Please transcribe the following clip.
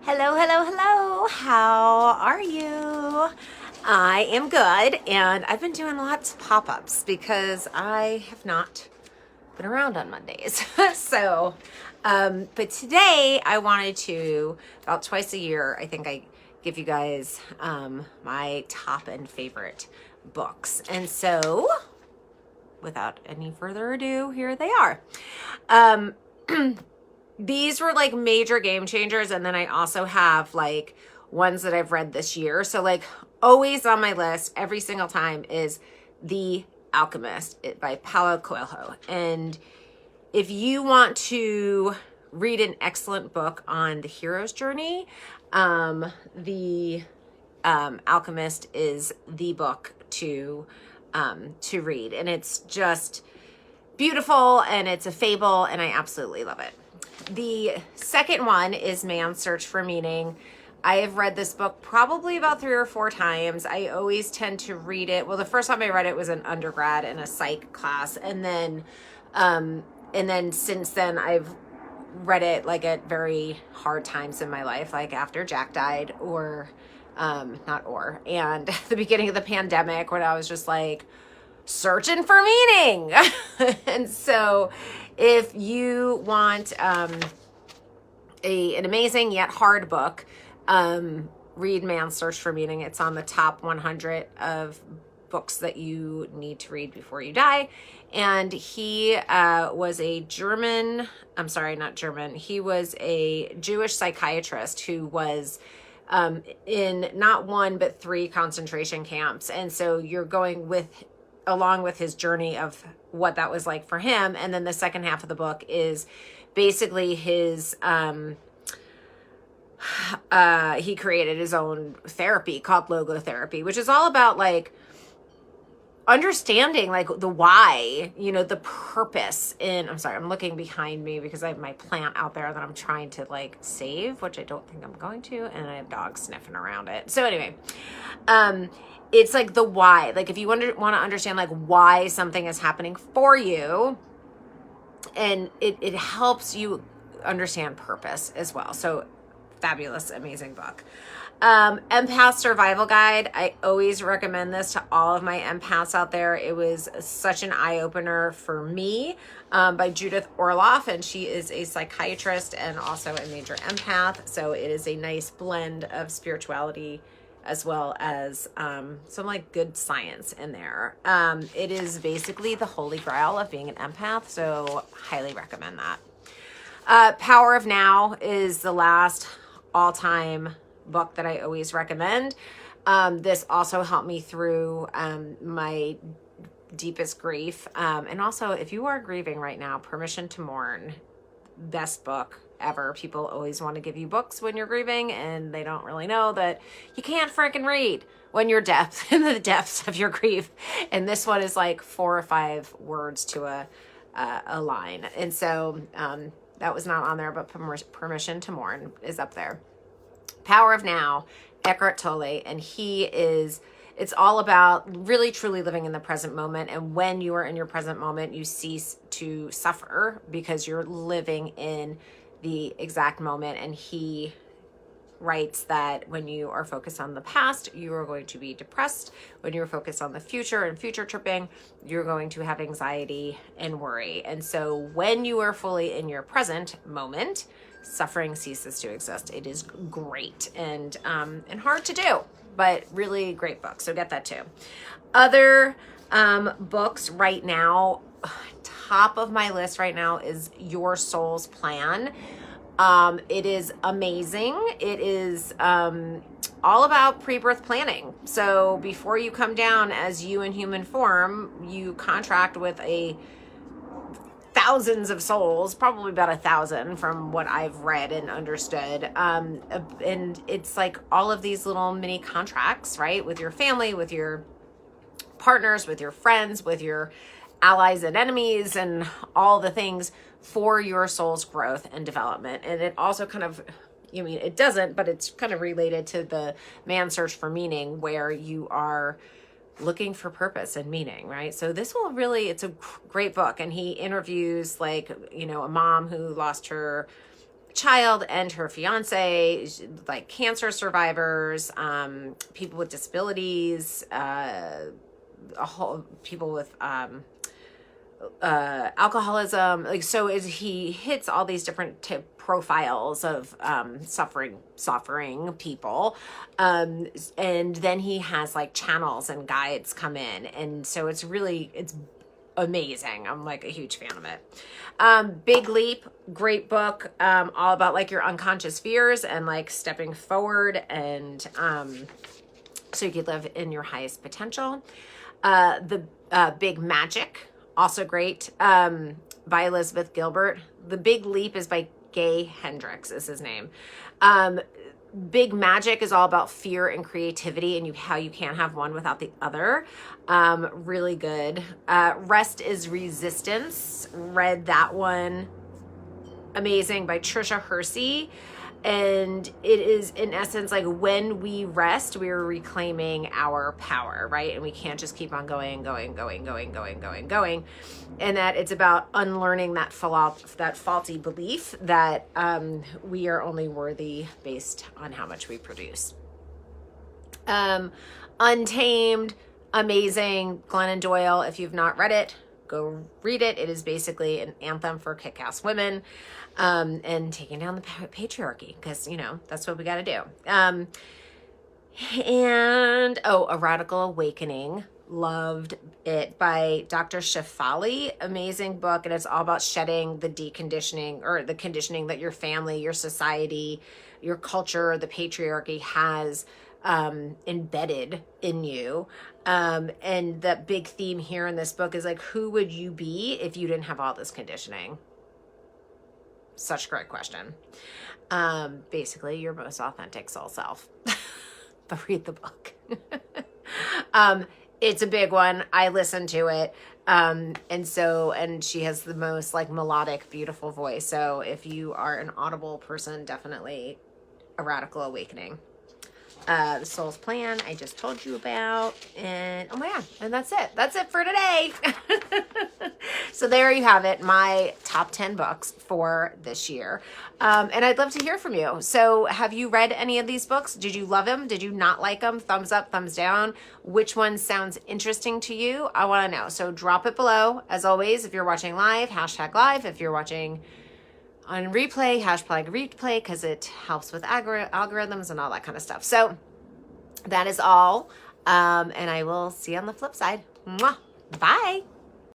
Hello, hello, hello. How are you? I am good, and I've been doing lots of pop ups because I have not been around on Mondays. But today I wanted to, about twice a year, I think I give you guys my top and favorite books. And so, without any further ado, here they are. Um, these were like major game changers, and then I also have like ones that I've read this year. So like always on my list every single time is The Alchemist by Paulo Coelho. And if you want to read an excellent book on the hero's journey, The Alchemist is the book to read, and it's just beautiful, and it's a fable, and I absolutely love it. The second one is Man's Search for Meaning. I have read this book probably about 3 or 4 times. I always tend to read it. Well, the first time I read it was in undergrad in a psych class, and then since then I've read it like at very hard times in my life, like after Jack died, or and the beginning of the pandemic, when I was just like searching for meaning. And so if you want an amazing yet hard book, read Man's Search for Meaning. It's on the top 100 of books that you need to read before you die. And he was a he was a Jewish psychiatrist who was in not 1 but 3 concentration camps. And so you're going along with his journey of what that was like for him. And then the second half of the book is basically his he created his own therapy called logotherapy, which is all about like understanding like the why, the purpose in, I'm sorry, I'm looking behind me because I have my plant out there that I'm trying to like save, which I don't think I'm going to, and I have dogs sniffing around it. So anyway, it's like the why, like if you want to understand like why something is happening for you, and it helps you understand purpose as well. So fabulous, amazing book. Empath Survival Guide. I always recommend this to all of my empaths out there. It was such an eye-opener for me, by Judith Orloff, and she is a psychiatrist and also a major empath. So it is a nice blend of spirituality as well as some like good science in there. It is basically the holy grail of being an empath, so highly recommend that. Power of Now is the last all-time book that I always recommend. This also helped me through my deepest grief. And also, if you are grieving right now, Permission to Mourn, best book ever. People always want to give you books when you're grieving, and they don't really know that you can't freaking read when you're in the depths of your grief. And this one is like 4 or 5 words to a line. And so that was not on there, but Permission to Mourn is up there. Power of Now, Eckhart Tolle, and it's all about really truly living in the present moment. And when you are in your present moment, you cease to suffer because you're living in the exact moment. And he writes that when you are focused on the past, you are going to be depressed. When you're focused on the future and future tripping, you're going to have anxiety and worry. And so when you are fully in your present moment, suffering ceases to exist. It is great and hard to do, but really great book. So get that too. Other books right now, top of my list right now is Your Soul's Plan. It is amazing. It is all about pre-birth planning. So before you come down as you in human form, you contract with thousands of souls, probably about 1,000 from what I've read and understood. And it's like all of these little mini contracts, right? With your family, with your partners, with your friends, with your allies and enemies, and all the things for your soul's growth and development. And it also kind of, it doesn't, but it's kind of related to the Man's Search for Meaning, where you are looking for purpose and meaning, right? So this will really, it's a great book. And he interviews like, a mom who lost her child and her fiance, like cancer survivors, people with disabilities, people with alcoholism. Like, so he hits all these different profiles of suffering people, and then he has like channels and guides come in, and so it's amazing. I'm like a huge fan of it. Big Leap, great book, all about like your unconscious fears and like stepping forward, and so you could live in your highest potential. The Big Magic, also great, by Elizabeth Gilbert. The Big Leap is by Gay Hendricks is his name. Big Magic is all about fear and creativity and how you can't have one without the other. Really good. Rest is Resistance. Read that one. Amazing, by Trisha Hersey. And it is, in essence, like when we rest, we are reclaiming our power, right? And we can't just keep on going. And that it's about unlearning that faulty belief that we are only worthy based on how much we produce. Untamed, amazing. Glennon Doyle, if you've not read it, go read it. It is basically an anthem for kick-ass women, and taking down the patriarchy, because, that's what we got to do. A Radical Awakening. Loved it, by Dr. Shefali. Amazing book, and it's all about shedding the deconditioning, or the conditioning that your family, your society, your culture, the patriarchy has embedded in you. And the big theme here in this book is like, who would you be if you didn't have all this conditioning? Such a great question. Basically, your most authentic soul self. But read the book. It's a big one. I listened to it. And she has the most like melodic, beautiful voice. So if you are an Audible person, definitely A Radical Awakening. The Soul's Plan, I just told you about. And oh my God, and that's it. That's it for today. So there you have it, my top 10 books for this year. And I'd love to hear from you. So have you read any of these books? Did you love them? Did you not like them? Thumbs up, thumbs down. Which one sounds interesting to you? I want to know. So drop it below. As always, if you're watching live, #live. If you're watching on replay, #replay, because it helps with algorithms and all that kind of stuff. So that is all. And I will see you on the flip side. Mwah. Bye.